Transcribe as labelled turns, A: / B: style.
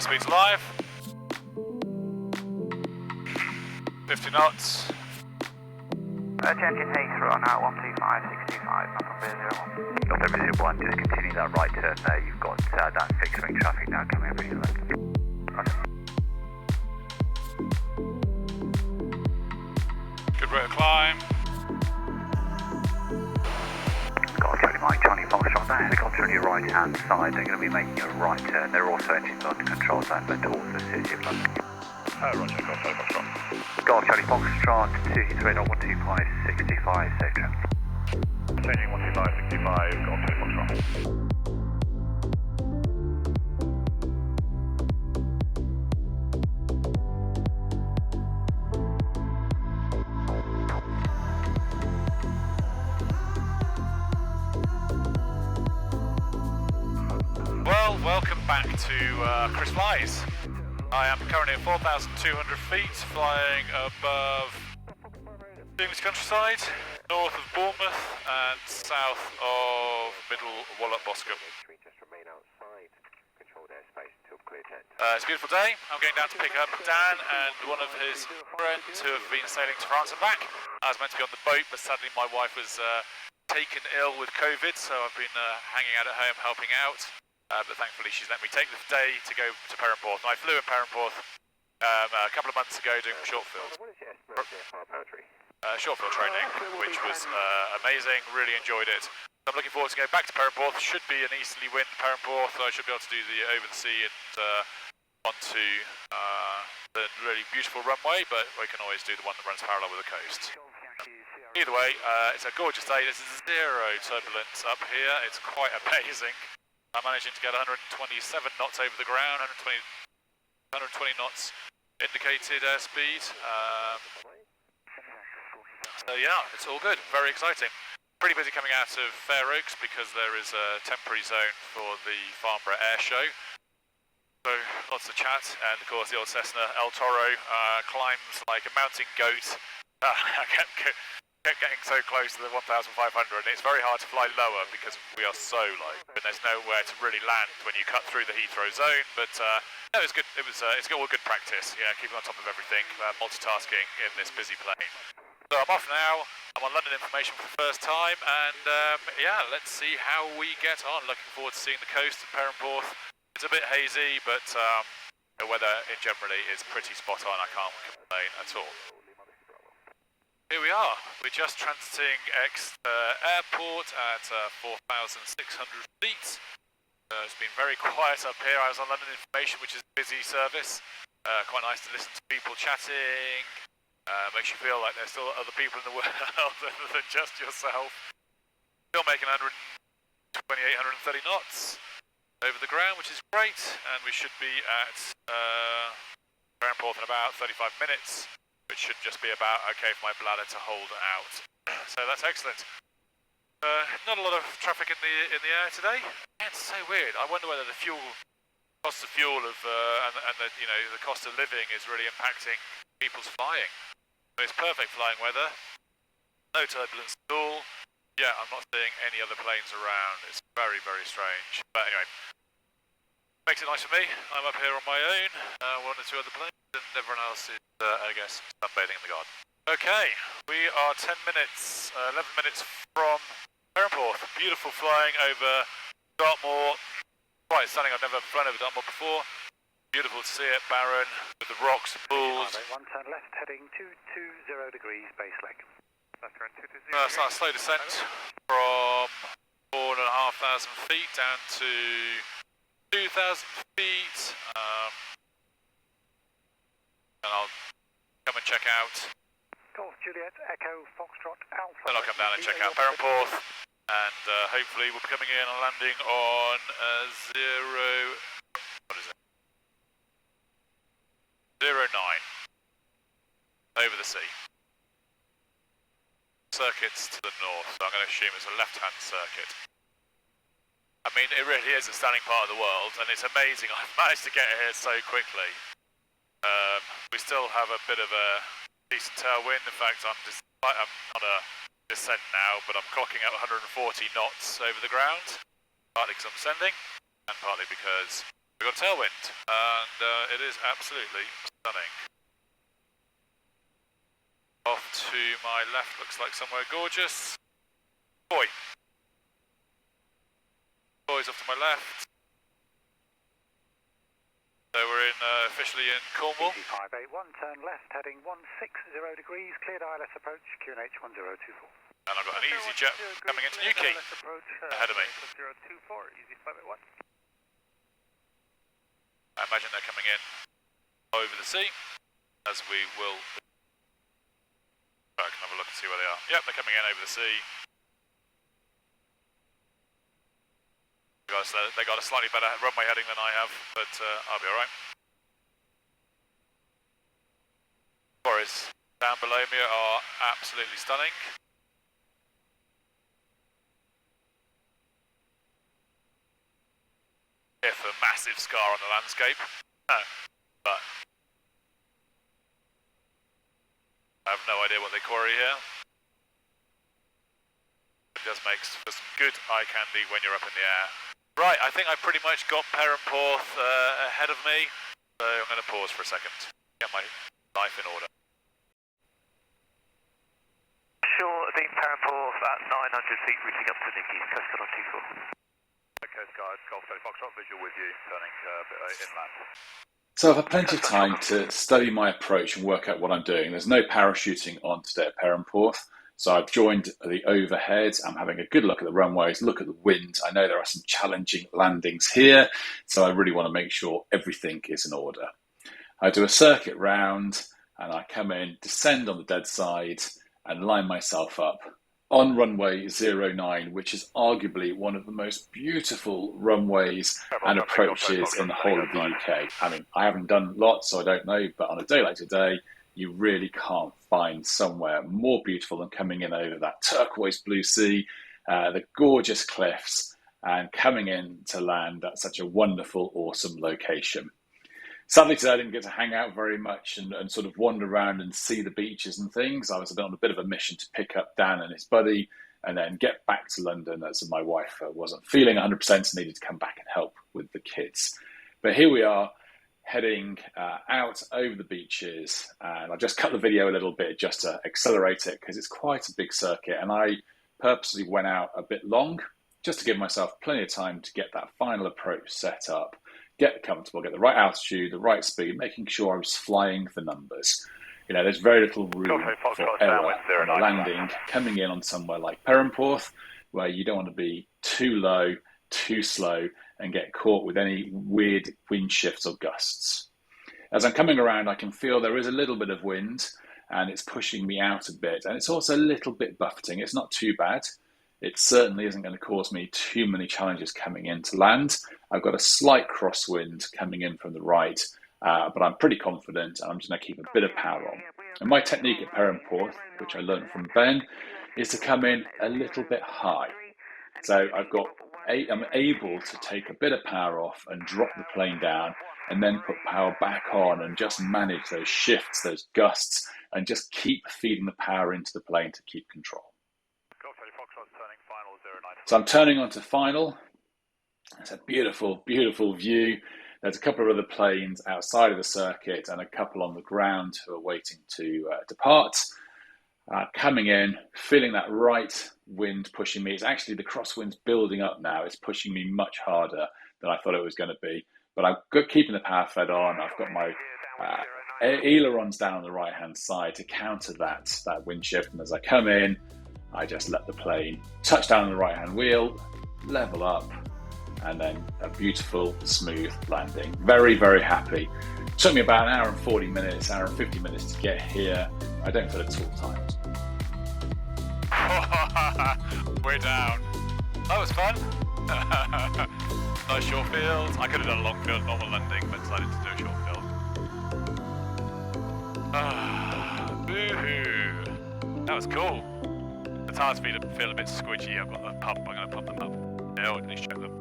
A: Airspeed's live. 50 knots.
B: Attention Heathrow, now 125, 625, up on beer 01.
C: Got every 01, just continue that right turn there. You've got that fixed wing traffic now coming over your left. Roger.
A: Good rate of climb.
C: Got Charlie Mike, Charlie Foxtrot, that helicopter on your right hand side. They're going to be making a right turn. They're also engines under control zone, but towards the city of London.
D: Roger, Golf Charlie Foxtrot.
C: Golf Charlie Foxtrot, 2 Heathrow 125, 65, safe trip.
D: Changing 125, 65, Golf Charlie Foxtrot.
A: Well, welcome back to Chris Flies. I am currently at 4,200 feet, flying above the English countryside, north of Bournemouth and south of Middle Wallop Boscombe.
E: Just remain outside controlled airspace until clear 10.
A: It's a beautiful day. I'm going down to pick up Dan and one of his friends who have been sailing to France and back. I was meant to be on the boat, but sadly my wife was taken ill with COVID, so I've been hanging out at home helping out. But thankfully she's let me take the day to go to Perranporth. And I flew in Perranporth a couple of months ago doing short field.
E: What is your estimate poetry?
A: Short field training, which was amazing, really enjoyed it. I'm looking forward to going back to Perranporth. Should be an easterly wind Perranporth, so I should be able to do the over the sea and onto the really beautiful runway, but we can always do the one that runs parallel with the coast. Either way, it's a gorgeous day. There's zero turbulence up here. It's quite amazing. I'm managing to get 127 knots over the ground, 120 knots indicated airspeed. So yeah, it's all good, very exciting. Pretty busy coming out of Fair Oaks because there is a temporary zone for the Farnborough Air Show. So lots of chat, and of course the old Cessna El Toro climbs like a mountain goat. I kept getting so close to the 1,500, and it's very hard to fly lower because we are so low, and there's nowhere to really land when you cut through the Heathrow zone. But no, it's good. It's all good practice. Yeah, keeping on top of everything, multitasking in this busy plane. So I'm off now. I'm on London information for the first time, and yeah, let's see how we get on. Looking forward to seeing the coast of Perranporth. It's a bit hazy, but the weather in generally is pretty spot on. I can't complain at all. Here we are. We're just transiting Airport at 4,600 feet. It's been very quiet up here. I was on London information, which is a busy service. Quite nice to listen to people chatting. Makes you feel like there's still other people in the world other than just yourself. Still making 128, 130 knots over the ground, which is great. And we should be at Perranporth in about 35 minutes. Which should just be about okay for my bladder to hold out. So that's excellent. Not a lot of traffic in the air today. It's so weird. I wonder whether the cost of fuel and the cost of living is really impacting people's flying. It's perfect flying weather. No turbulence at all. Yeah, I'm not seeing any other planes around. It's very, very strange. But anyway, makes it nice for me. I'm up here on my own. One or two other planes. And everyone else is, I guess, sunbathing in the garden. Okay, we are 11 minutes from Perranporth. Beautiful flying over Dartmoor. Quite stunning, I've never flown over Dartmoor before. Beautiful to see it, barren, with the rocks, the pools.
E: One turn left, heading 220 degrees, base leg. Left turn 220.
A: It's a slow descent from 4,500 feet down to 2,000 feet. And I'll come and check out.
E: Golf Juliet, Echo, Foxtrot, Alpha.
A: Then I'll come down and check out Perranporth, and hopefully we'll be coming in and landing on 09 over the sea. Circuits to the north, so I'm going to assume it's a left-hand circuit. I mean, it really is a stunning part of the world, and it's amazing I've managed to get here so quickly. We still have a bit of a decent tailwind. In fact, I'm on a descent now, but I'm clocking at 140 knots over the ground, partly because I'm descending, and partly because We've got a tailwind, and it is absolutely stunning. Off to my left looks like somewhere gorgeous. Boy. Boy's off to my left. So we're in officially in Cornwall.
E: Easy 581, turn left, heading 160 degrees, cleared ILS approach, QNH 1024.
A: And I've got an easy jet coming into Newquay ahead of me.
E: 1024, easy 581.
A: I imagine they're coming in over the sea, as we will. I can have a look and see where they are. Yep, they're coming in over the sea. They got a slightly better runway heading than I have, but I'll be alright. Quarries down below me are absolutely stunning. If a massive scar on the landscape, no, but I have no idea what they quarry here. It does make for some good eye candy when you're up in the air. Right, I think I pretty much got Perranporth ahead of me, so I'm going to pause for a second, get my life in order.
B: Sure, the Perranporth at 900 feet reaching up to Newquay, Coast Guard on 24.
D: Okay, guys, Golf 30 Foxtrot, visual with you, turning inland.
F: So I've had plenty of time to study my approach and work out what I'm doing. There's no parachuting on today at Perranporth. So I've joined the overheads. I'm having a good look at the runways, look at the wind. I know there are some challenging landings here, so I really want to make sure everything is in order. I do a circuit round and I come in, descend on the dead side and line myself up on runway 09, which is arguably one of the most beautiful runways and approaches in the whole of the UK. I mean, I haven't done lots, so I don't know, but on a day like today, you really can't find somewhere more beautiful than coming in over that turquoise blue sea, the gorgeous cliffs, and coming in to land at such a wonderful, awesome location. Sadly today I didn't get to hang out very much and sort of wander around and see the beaches and things. I was on a bit of a mission to pick up Dan and his buddy and then get back to London as my wife wasn't feeling 100% and needed to come back and help with the kids. But here we are, heading out over the beaches, and I've just cut the video a little bit just to accelerate it because it's quite a big circuit, and I purposely went out a bit long just to give myself plenty of time to get that final approach set up, get comfortable, get the right altitude, the right speed, making sure I was flying the numbers. You know, there's very little room for error on a landing coming in on somewhere like Perranporth, where you don't want to be too low, too slow, and get caught with any weird wind shifts or gusts. As I'm coming around, I can feel there is a little bit of wind and it's pushing me out a bit. And it's also a little bit buffeting. It's not too bad. It certainly isn't going to cause me too many challenges coming in to land. I've got a slight crosswind coming in from the right, but I'm pretty confident. I'm just going to keep a bit of power on. And my technique at Perranporth, which I learned from Ben, is to come in a little bit high. So I'm able to take a bit of power off and drop the plane down and then put power back on and just manage those shifts, those gusts, and just keep feeding the power into the plane to keep control. So I'm turning onto final. It's a beautiful, beautiful view. There's a couple of other planes outside of the circuit and a couple on the ground who are waiting to depart. Coming in, feeling that right wind pushing me. It's actually the crosswind's building up now. It's pushing me much harder than I thought it was going to be. But I'm keeping the power fed on. I've got my ailerons down on the right-hand side to counter that wind shift. And as I come in, I just let the plane touch down on the right-hand wheel, level up, and then a beautiful, smooth landing. Very, very happy. It took me about an hour and 40 minutes, hour and 50 minutes to get here. I don't feel at all tired.
A: We're down. That was fun. Nice short field. I could have done a long field, normal landing, but decided to do a short field. Boo-hoo. That was cool. The tires feel a bit squidgy. I've got a pump. I'm going to pump them up. Yeah, I'll at least check them.